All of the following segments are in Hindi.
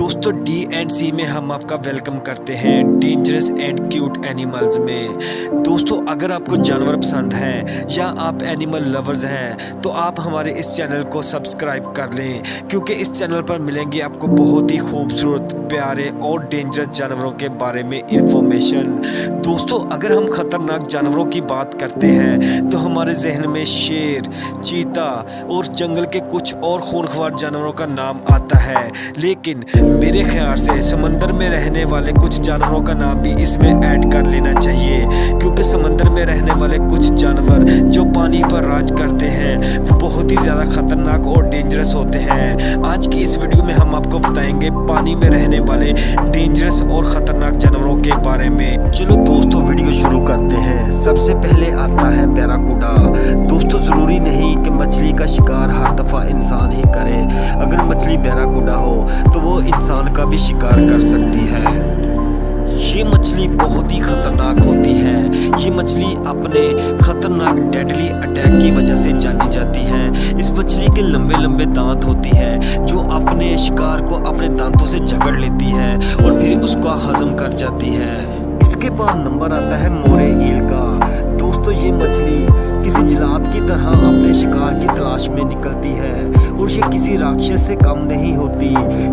दोस्तों DNC में हम आपका वेलकम करते हैं डेंजरस एंड क्यूट एनिमल्स में। दोस्तों अगर आपको जानवर पसंद हैं या आप एनिमल लवर्स हैं तो आप हमारे इस चैनल को सब्सक्राइब कर लें, क्योंकि इस चैनल पर मिलेंगे आपको बहुत ही खूबसूरत, प्यारे और डेंजरस जानवरों के बारे में इंफॉर्मेशन। दोस्तों अगर हम ख़तरनाक जानवरों की बात करते हैं तो हमारे जहन में शेर, चीता और जंगल के कुछ और खूंखार जानवरों का नाम आता है, लेकिन मेरे ख्याल से समंदर में रहने वाले कुछ जानवरों का नाम भी इसमें ऐड कर लेना चाहिए, क्योंकि समंदर में रहने वाले कुछ जानवर जो पानी पर राज करते हैं वो बहुत ही ज़्यादा खतरनाक और डेंजरस होते हैं। आज की इस वीडियो में हम आपको बताएंगे पानी में रहने वाले डेंजरस और ख़तरनाक जानवरों के बारे में। चलो दोस्तों वीडियो शुरू करते हैं। सबसे पहले आता है बैराकूडा। दोस्तों ज़रूरी नहीं कि मछली का शिकार हर दफ़ा इंसान ही करे। अगर मछली बैराकूडा हो तो वो इंसान का भी शिकार कर सकती है। ये मछली बहुत ही खतरनाक होती है। ये मछली अपने खतरनाक डेडली अटैक की वजह से जानी जाती है। इस मछली के लंबे लंबे दांत होती है जो अपने शिकार को अपने दांतों से जकड़ लेती है और फिर उसको हजम कर जाती है। इसके बाद नंबर आता है मोरे ईल का। दोस्तों ये मछली किसी जिलाद की तरह अपने शिकार की तलाश में निकलती है और ये किसी राक्षस से कम नहीं होती।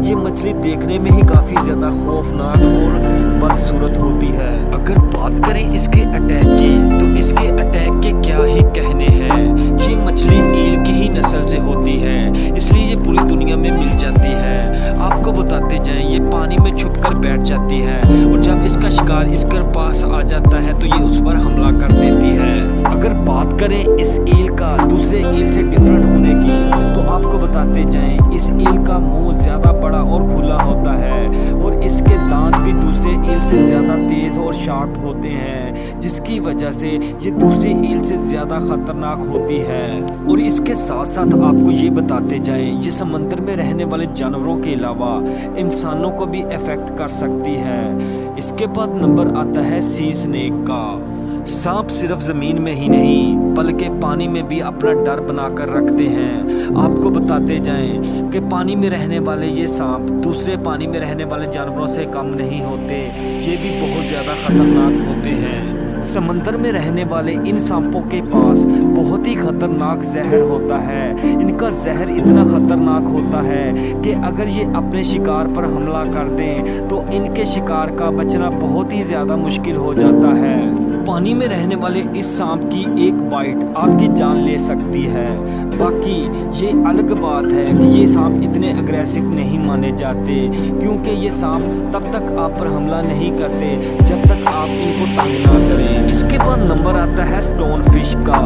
ये मछली देखने में ही काफ़ी ज़्यादा खौफनाक और बदसूरत होती है। अगर बात करें इसके अटैक की तो इसके अटैक के क्या ही कहने हैं। ये मछली ईल की ही नस्ल से होती है, इसलिए ये पूरी दुनिया में मिल जाती है। आपको बताते जाएं, ये पानी में छुप कर बैठ जाती है और जब इसका शिकार इसके पास आ जाता है तो ये उस पर हमला कर देती है। अगर बात करें इस ईल का दूसरे ईल से डिफरेंट होने की तो आपको बताते जाएं, इस ईल का मुंह ज़्यादा बड़ा और खुला होता है और इसके दांत भी दूसरे ईल से ज़्यादा तेज़ और शार्प होते हैं, जिसकी वजह से ये दूसरी ईल से ज़्यादा खतरनाक होती है। और इसके साथ साथ आपको ये बताते जाएं, ये समंदर में रहने वाले जानवरों के अलावा इंसानों को भी अफेक्ट कर सकती है। इसके बाद नंबर आता है सी स्नेक का। सांप सिर्फ ज़मीन में ही नहीं बल्कि पानी में भी अपना डर बनाकर रखते हैं। आपको बताते जाएं कि पानी में रहने वाले ये सांप दूसरे पानी में रहने वाले जानवरों से कम नहीं होते, ये भी बहुत ज़्यादा खतरनाक होते हैं। समंदर में रहने वाले इन सांपों के पास बहुत ही खतरनाक जहर होता है। इनका जहर इतना खतरनाक होता है कि अगर ये अपने शिकार पर हमला कर दें तो इनके शिकार का बचना बहुत ही ज़्यादा मुश्किल हो जाता है। पानी में रहने वाले इस सांप की एक बाइट आपकी जान ले सकती है। बाकी ये अलग बात है कि ये सांप इतने अग्रेसिव नहीं माने जाते, क्योंकि ये सांप तब तक आप पर हमला नहीं करते जब तक आप इनको तंग ना करें। इसके बाद नंबर आता है स्टोन फिश का।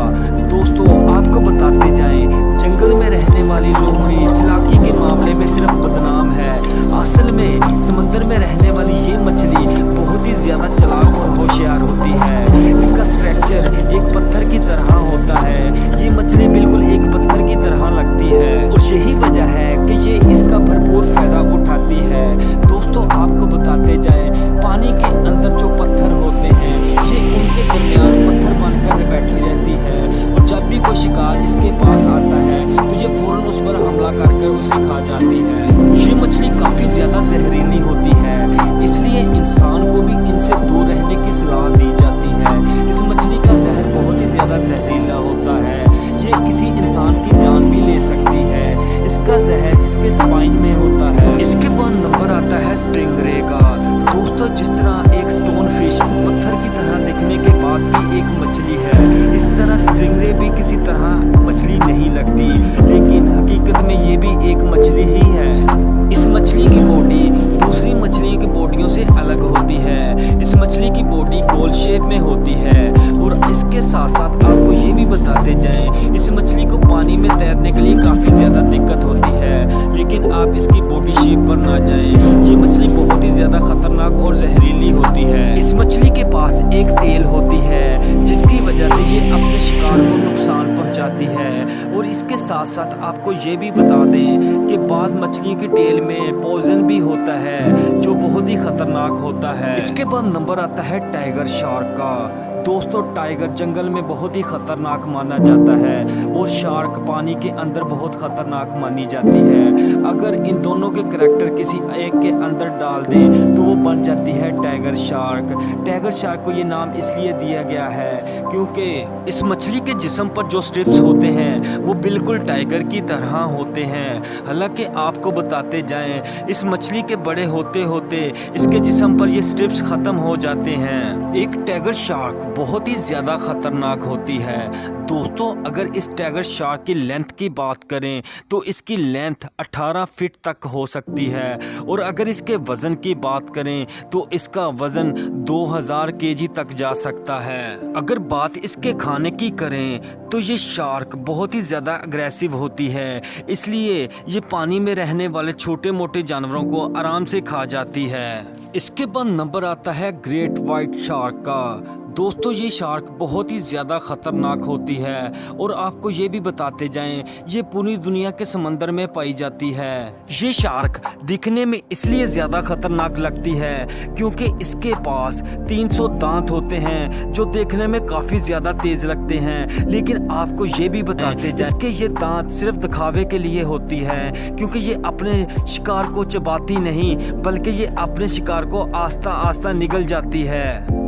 दोस्तों आपको बताते जाएं, जंगल में रहने वाली लोमड़ी चालाकी के मामले में सिर्फ बदनाम है। असल में समंदर में रहने वाली ये मछली बहुत ही ज़्यादा चालाक और होशियार होती है। इसका स्ट्रक्चर एक पत्थर की तरह होता है। ये मछली बिल्कुल एक पत्थर की तरह लगती है और यही वजह है कि ये इसका भरपूर फायदा उठाती है। दोस्तों आपको बताते जाएं, पानी के अंदर जो पत्थर होते हैं ये उनके दरमियान पत्थर बनकर बैठी रहती है और जब भी कोई शिकार इसके पास आता है तो ये फौरन उस पर हमला करके उसे खा जाती है। ये मछली काफ़ी ज़्यादा जहरीली होती है, इसलिए इंसान को भी इनसे दूर रहने की सलाह दी जाती है। इस मछली का जहर बहुत ही ज़्यादा जहरीला होता है, ये किसी इंसान की जान भी ले सकती है। इसका जहर इसके स्पाइन में होता है। इसके बाद नंबर आता है स्टिंगरे का। दोस्तों जिस तरह एक स्टोन फिश पत्थर की तरह दिखने के बाद भी एक मछली है, इस तरह स्टिंगरे भी किसी तरह मछली नहीं लगती, लेकिन हकीकत में ये भी एक मछली ही है। इस मछली की बॉडी दूसरी मछली की बॉडियों से अलग होती है। इस मछली की बॉडी गोल शेप में होती है और इसके साथ साथ आपको ये भी बताते जाएं, इस मछली को पानी में तैरने के लिए काफ़ी ज़्यादा दिक्कत होती है, लेकिन आप इसकी बॉडी शेप पर ना जाएं। ये मछली बहुत ही ज़्यादा खतरनाक और जहरीली होती है। इस मछली के पास एक टेल होती है जिसकी वजह से ये अपने शिकार को नुकसान पहुंचाती है। और इसके साथ साथ आपको ये भी बता दें कि बाज़ मछली की टेल में पॉइजन भी होता है जो बहुत ही खतरनाक होता है। इसके बाद नंबर आता है टाइगर शार्क का। दोस्तों टाइगर जंगल में बहुत ही खतरनाक माना जाता है और शार्क पानी के अंदर बहुत खतरनाक मानी जाती है। अगर इन दोनों के करैक्टर किसी एक के अंदर डाल दें तो वो बन जाती है टाइगर शार्क। टाइगर शार्क को ये नाम इसलिए दिया गया है क्योंकि इस मछली के जिस्म पर जो स्ट्रिप्स होते हैं वो बिल्कुल टाइगर की तरह होते हैं। हालांकि आपको बताते जाएं इस मछली के बड़े होते होते इसके जिस्म पर ये स्ट्रिप्स खत्म हो जाते हैं। एक टाइगर शार्क बहुत ही ज़्यादा ख़तरनाक होती है। दोस्तों अगर इस टाइगर शार्क की लेंथ की बात करें तो इसकी लेंथ 18 फीट तक हो सकती है और अगर इसके वज़न की बात करें तो इसका वज़न 2000 केजी तक जा सकता है। अगर बात इसके खाने की करें तो ये शार्क बहुत ही ज़्यादा अग्रेसिव होती है, इसलिए ये पानी में रहने वाले छोटे मोटे जानवरों को आराम से खा जाती है। इसके बाद नंबर आता है ग्रेट वाइट शार्क का। दोस्तों ये शार्क बहुत ही ज़्यादा ख़तरनाक होती है और आपको ये भी बताते जाएं ये पूरी दुनिया के समंदर में पाई जाती है। ये शार्क दिखने में इसलिए ज़्यादा ख़तरनाक लगती है क्योंकि इसके पास 300 दांत होते हैं जो देखने में काफ़ी ज़्यादा तेज़ लगते हैं, लेकिन आपको ये भी बताते जाएं इसके ये दांत सिर्फ दिखावे के लिए होती है क्योंकि ये अपने शिकार को चबाती नहीं बल्कि ये अपने शिकार को आस्ता आस्ता निगल जाती है।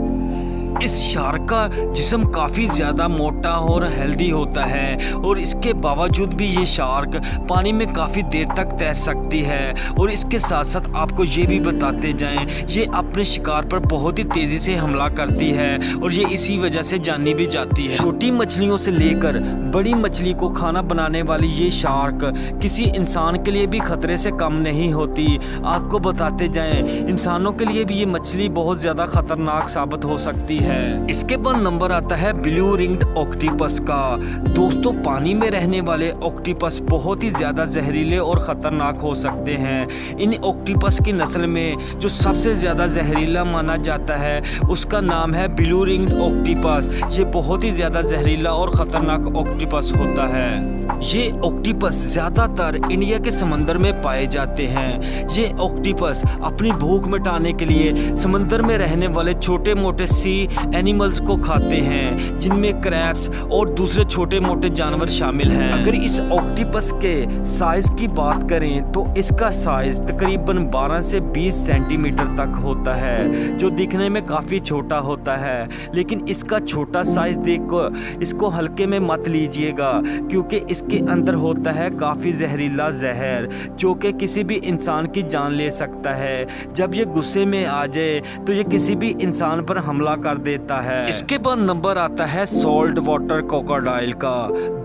इस शार्क का जिस्म काफ़ी ज़्यादा मोटा और हेल्दी होता है और इसके बावजूद भी ये शार्क पानी में काफ़ी देर तक तैर सकती है। और इसके साथ साथ आपको ये भी बताते जाएं ये अपने शिकार पर बहुत ही तेज़ी से हमला करती है और ये इसी वजह से जानी भी जाती है। छोटी मछलियों से लेकर बड़ी मछली को खाना बनाने वाली ये शार्क किसी इंसान के लिए भी खतरे से कम नहीं होती। आपको बताते जाएं इंसानों के लिए भी ये मछली बहुत ज़्यादा खतरनाक साबित हो सकती है। इसके बाद नंबर आता है ब्लू रिंग्ड ऑक्टोपस का। दोस्तों पानी में रहने वाले ऑक्टोपस बहुत ही ज्यादा जहरीले और खतरनाक हो सकते हैं। इन ऑक्टोपस की नस्ल में जो सबसे ज्यादा जहरीला माना जाता है उसका नाम है ब्लू रिंग्ड ऑक्टोपस। ये बहुत ही ज्यादा जहरीला और खतरनाक ऑक्टोपस होता है। ये ऑक्टोपस ज्यादातर इंडिया के समंदर में पाए जाते हैं। ये ऑक्टोपस अपनी भूख मिटाने के लिए समंदर में रहने वाले छोटे मोटे सी एनिमल्स को खाते हैं जिनमें क्रैब्स और दूसरे छोटे मोटे जानवर शामिल हैं। अगर इस ऑक्टोपस के साइज की बात करें तो इसका साइज तकरीबन 12 से 20 सेंटीमीटर तक होता है जो दिखने में काफ़ी छोटा होता है, लेकिन इसका छोटा साइज देखकर इसको हल्के में मत लीजिएगा क्योंकि इसके अंदर होता है काफ़ी जहरीला जहर जो कि किसी भी इंसान की जान ले सकता है। जब ये गुस्से में आ जाए तो ये किसी भी इंसान पर हमला कर देता है। इसके बाद नंबर आता है सॉल्ट वाटर क्रोकोडाइल का।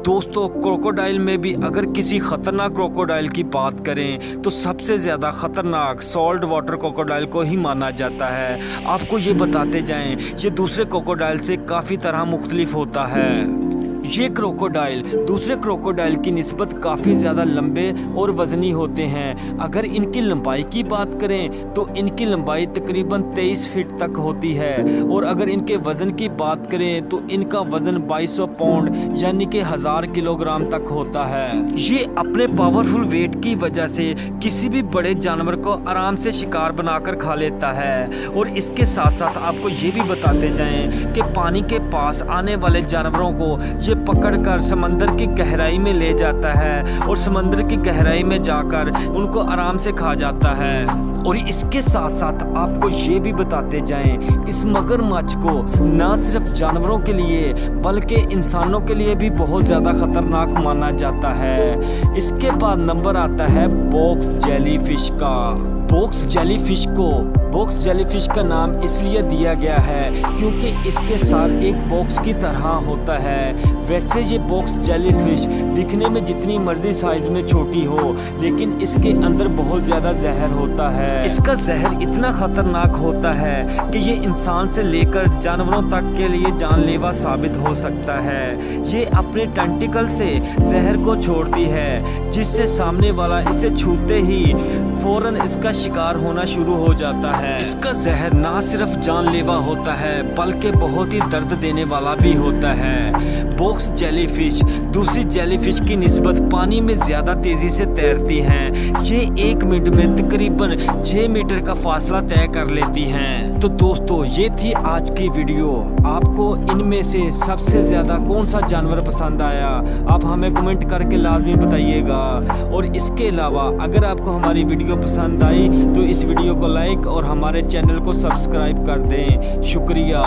दोस्तों क्रोकोडाइल में भी अगर किसी खतरनाक क्रोकोडाइल की बात करें तो सबसे ज़्यादा खतरनाक सॉल्ट वाटर क्रोकोडाइल को ही माना जाता है। आपको ये बताते जाएं ये दूसरे क्रोकोडाइल से काफ़ी तरह मुख्तलिफ होता है। ये क्रोकोडाइल दूसरे क्रोकोडाइल की निस्बत काफ़ी ज़्यादा लंबे और वज़नी होते हैं। अगर इनकी लंबाई की बात करें तो इनकी लंबाई तकरीबन 23 फीट तक होती है और अगर इनके वज़न की बात करें तो इनका वज़न 2200 पाउंड यानी कि 1000 किलोग्राम तक होता है। ये अपने पावरफुल वेट की वजह से किसी भी बड़े जानवर को आराम से शिकार बनाकर खा लेता है। और इसके साथ साथ आपको ये भी बताते जाएं कि पानी के पास आने वाले जानवरों को ये पकड़कर समंदर की गहराई में ले जाता है और समंदर की गहराई में जाकर उनको आराम से खा जाता है। और इसके साथ साथ आपको ये भी बताते जाएं इस मगरमच्छ को न सिर्फ जानवरों के लिए बल्कि इंसानों के लिए भी बहुत ज़्यादा खतरनाक माना जाता है। इसके बाद नंबर आता है बॉक्स जेलीफिश का। बॉक्स जेलीफिश का नाम इसलिए दिया गया है क्योंकि इसके सार एक बॉक्स की तरह होता है। वैसे ये बॉक्स जेलीफिश दिखने में जितनी मर्जी साइज में छोटी हो लेकिन इसके अंदर बहुत ज़्यादा जहर होता है। इसका जहर इतना खतरनाक होता है कि ये इंसान से लेकर जानवरों तक के लिए जानलेवा साबित हो सकता है। ये अपने टेंटिकल से जहर को छोड़ती है जिससे सामने वाला इसे छूते ही फौरन इसका शिकार होना शुरू हो जाता है। इसका जहर ना सिर्फ जानलेवा होता है बल्कि बहुत ही दर्द देने वाला भी होता है। बॉक्स जेलीफिश दूसरी जेलीफिश की निस्बत पानी में ज़्यादा तेज़ी से तैरती हैं। ये 1 मिनट में तकरीबन 6 मीटर का फासला तय कर लेती हैं। तो दोस्तों ये थी आज की वीडियो। आपको इनमें से सबसे ज़्यादा कौन सा जानवर पसंद आया आप हमें कमेंट करके लाजमी बताइएगा। और इसके अलावा अगर आपको हमारी वीडियो पसंद आई तो इस वीडियो को लाइक और हमारे चैनल को सब्सक्राइब कर दें। शुक्रिया।